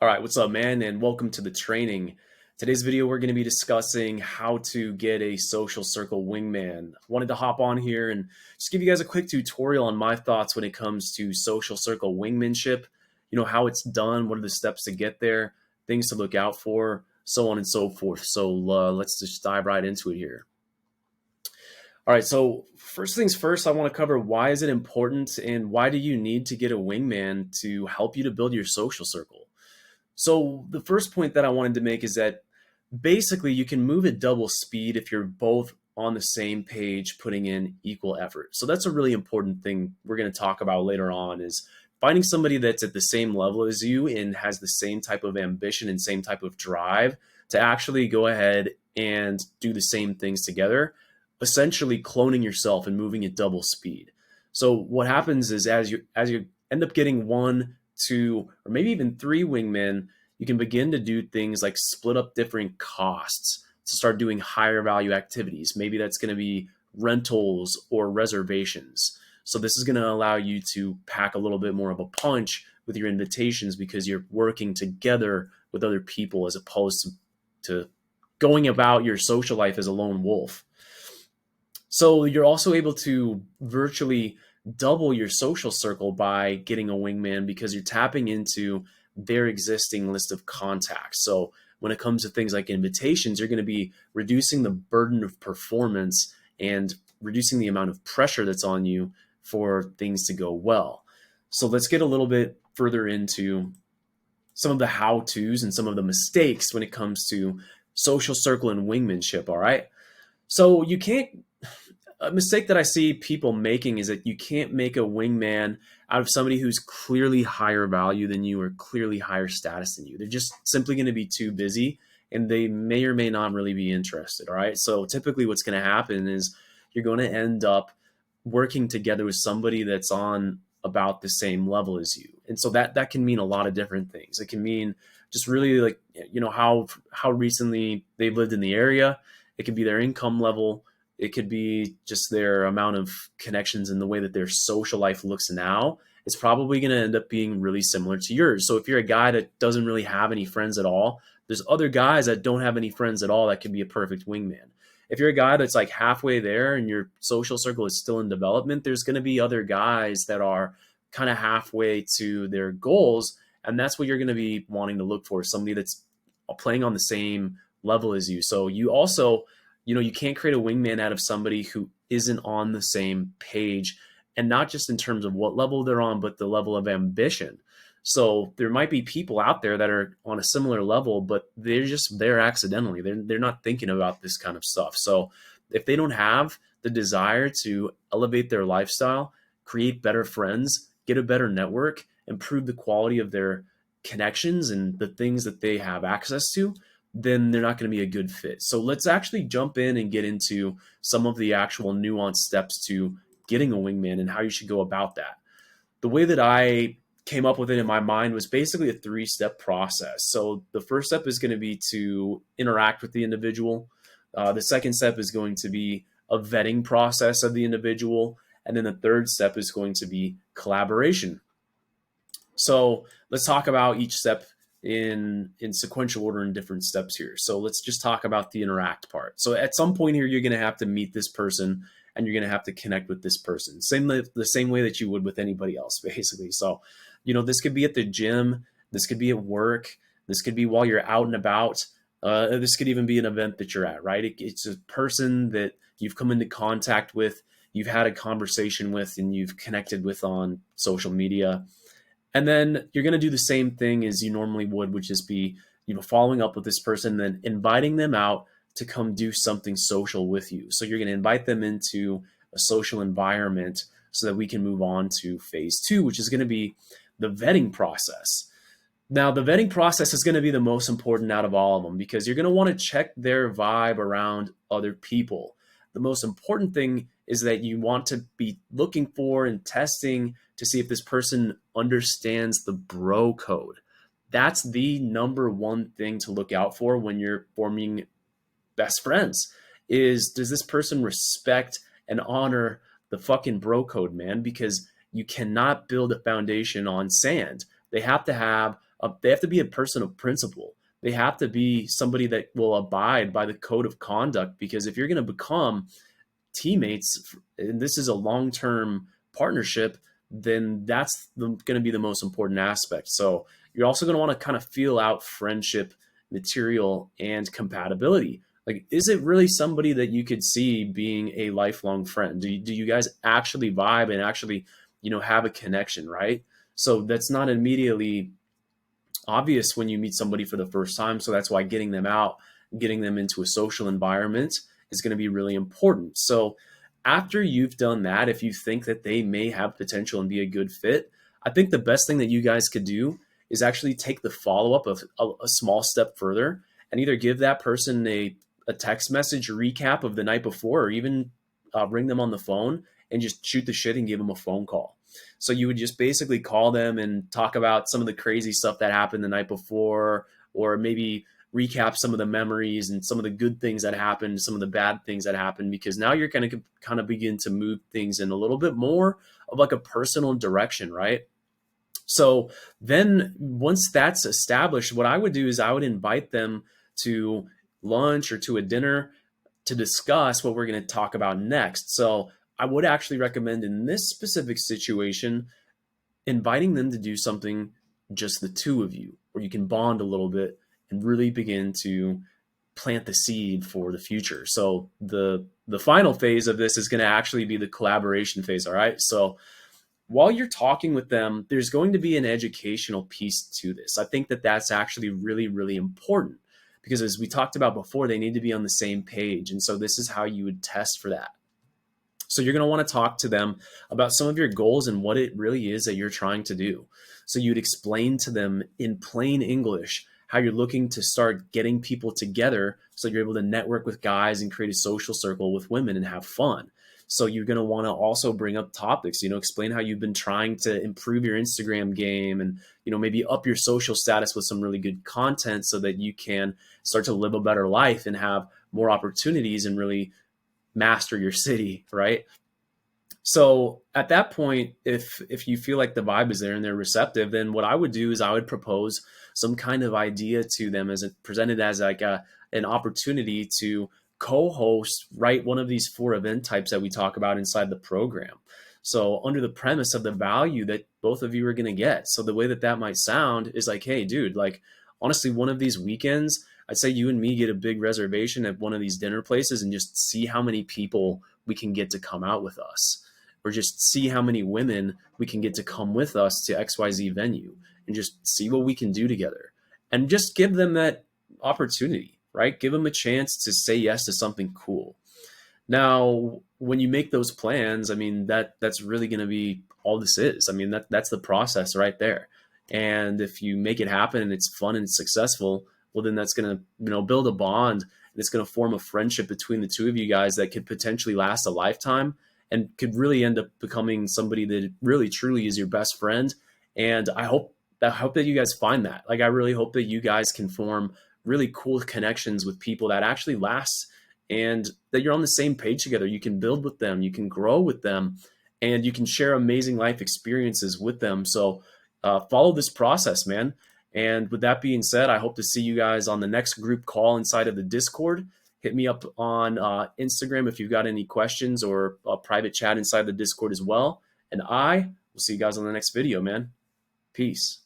All right, what's up, man? And welcome to the training. Today's video, we're going to be discussing how to get a social circle wingman. Wanted to hop on here and just give you guys a quick tutorial on my thoughts when it comes to social circle wingmanship, how it's done, what are the steps to get there, things to look out for, so on and so forth. So let's just dive right into it here. All right, so first things first, I want to cover why is it important and why do you need to get a wingman to help you to build your social circle? So the first point that I wanted to make is that basically you can move at double speed if you're both on the same page putting in equal effort. So that's a really important thing we're going to talk about later on is finding somebody that's at the same level as you and has the same type of ambition and same type of drive to actually go ahead and do the same things together, essentially cloning yourself and moving at double speed. So what happens is as you end up getting one, two, or maybe even three wingmen, you can begin to do things like split up different costs to start doing higher value activities. Maybe that's going to be rentals or reservations. So this is going to allow you to pack a little bit more of a punch with your invitations because you're working together with other people as opposed to going about your social life as a lone wolf. So you're also able to virtually double your social circle by getting a wingman because you're tapping into their existing list of contacts. So when it comes to things like invitations, you're going to be reducing the burden of performance and reducing the amount of pressure that's on you for things to go well. So let's get a little bit further into some of the how-tos and some of the mistakes when it comes to social circle and wingmanship, all right? So a mistake that I see people making is that you can't make a wingman out of somebody who's clearly higher value than you or clearly higher status than you. They're just simply going to be too busy and they may or may not really be interested. All right. So typically what's going to happen is you're going to end up working together with somebody that's on about the same level as you. And so that can mean a lot of different things. It can mean just really like, how recently they've lived in the area. It could be their income level. It could be just their amount of connections and the way that their social life looks now. It's probably going to end up being really similar to yours. So if you're a guy that doesn't really have any friends at all, there's other guys that don't have any friends at all that could be a perfect wingman. If you're a guy that's like halfway there and your social circle is still in development, there's going to be other guys that are kind of halfway to their goals. And that's what you're going to be wanting to look for, somebody that's playing on the same level as you. So you also you can't create a wingman out of somebody who isn't on the same page, and not just in terms of what level they're on, but the level of ambition. So there might be people out there that are on a similar level, but they're just there accidentally. They're not thinking about this kind of stuff. So if they don't have the desire to elevate their lifestyle, create better friends, get a better network, improve the quality of their connections and the things that they have access to, then they're not going to be a good fit. So let's actually jump in and get into some of the actual nuanced steps to getting a wingman and how you should go about that. The way that I came up with it in my mind was basically a 3-step process. So the first step is going to be to interact with the individual. The second step is going to be a vetting process of the individual. And then the third step is going to be collaboration. So let's talk about each step in sequential order in different steps here. So let's just talk about the interact part. So at some point here, you're going to have to meet this person and you're going to have to connect with this person. The same way that you would with anybody else, basically. So, this could be at the gym. This could be at work. This could be while you're out and about. This could even be an event that you're at, right? It's a person that you've come into contact with, you've had a conversation with, and you've connected with on social media. And then you're going to do the same thing as you normally would, which is be, following up with this person, then inviting them out to come do something social with you. So you're going to invite them into a social environment so that we can move on to phase 2, which is going to be the vetting process. Now, the vetting process is going to be the most important out of all of them because you're going to want to check their vibe around other people. The most important thing is that you want to be looking for and testing to see if this person understands the bro code. That's the number one thing to look out for when you're forming best friends is, does this person respect and honor the fucking bro code, man? Because you cannot build a foundation on sand. They have to have They have to be a person of principle. They have to be somebody that will abide by the code of conduct, because if you're going to become teammates, and this is a long-term partnership, then that's going to be the most important aspect. So you're also going to want to kind of feel out friendship material and compatibility. Like, is it really somebody that you could see being a lifelong friend? Do you guys actually vibe and actually, have a connection, right? So that's not immediately obvious when you meet somebody for the first time. So that's why getting them out, getting them into a social environment is going to be really important. So after you've done that, if you think that they may have potential and be a good fit, I think the best thing that you guys could do is actually take the follow-up of a small step further and either give that person a text message recap of the night before, or even bring them on the phone and just shoot the shit and give them a phone call. So you would just basically call them and talk about some of the crazy stuff that happened the night before, or maybe recap some of the memories and some of the good things that happened, some of the bad things that happened, because now you're going to kind of begin to move things in a little bit more of like a personal direction, right? So then once that's established, what I would do is I would invite them to lunch or to a dinner to discuss what we're going to talk about next. So I would actually recommend in this specific situation, inviting them to do something just the two of you, where you can bond a little bit and really begin to plant the seed for the future. So the final phase of this is going to actually be the collaboration phase. All right. So while you're talking with them, there's going to be an educational piece to this. I think that that's actually really, really important, because as we talked about before, they need to be on the same page. And so this is how you would test for that. So you're going to want to talk to them about some of your goals and what it really is that you're trying to do. So you'd explain to them in plain English how you're looking to start getting people together so you're able to network with guys and create a social circle with women and have fun. So you're going to want to also bring up topics, explain how you've been trying to improve your Instagram game and, maybe up your social status with some really good content so that you can start to live a better life and have more opportunities and really master your city, right? So at that point, if you feel like the vibe is there and they're receptive, then what I would do is I would propose some kind of idea to them as it presented as like an opportunity to co-host, right, one of these 4 event types that we talk about inside the program. So under the premise of the value that both of you are going to get. So the way that might sound is like, hey, dude, like, honestly, one of these weekends, I'd say you and me get a big reservation at one of these dinner places and just see how many people we can get to come out with us, or just see how many women we can get to come with us to XYZ venue and just see what we can do together, and just give them that opportunity, right? Give them a chance to say yes to something cool. Now, when you make those plans, I mean, that's really going to be all this is. I mean, that's the process right there. And if you make it happen and it's fun and it's successful, well, then that's going to, build a bond, and it's going to form a friendship between the two of you guys that could potentially last a lifetime and could really end up becoming somebody that really truly is your best friend. And I hope that you guys find that. Like, I really hope that you guys can form really cool connections with people that actually last, and that you're on the same page together. You can build with them, you can grow with them, and you can share amazing life experiences with them. So follow this process, man. And with that being said, I hope to see you guys on the next group call inside of the Discord. Hit me up on Instagram if you've got any questions, or a private chat inside the Discord as well. And I will see you guys on the next video, man. Peace.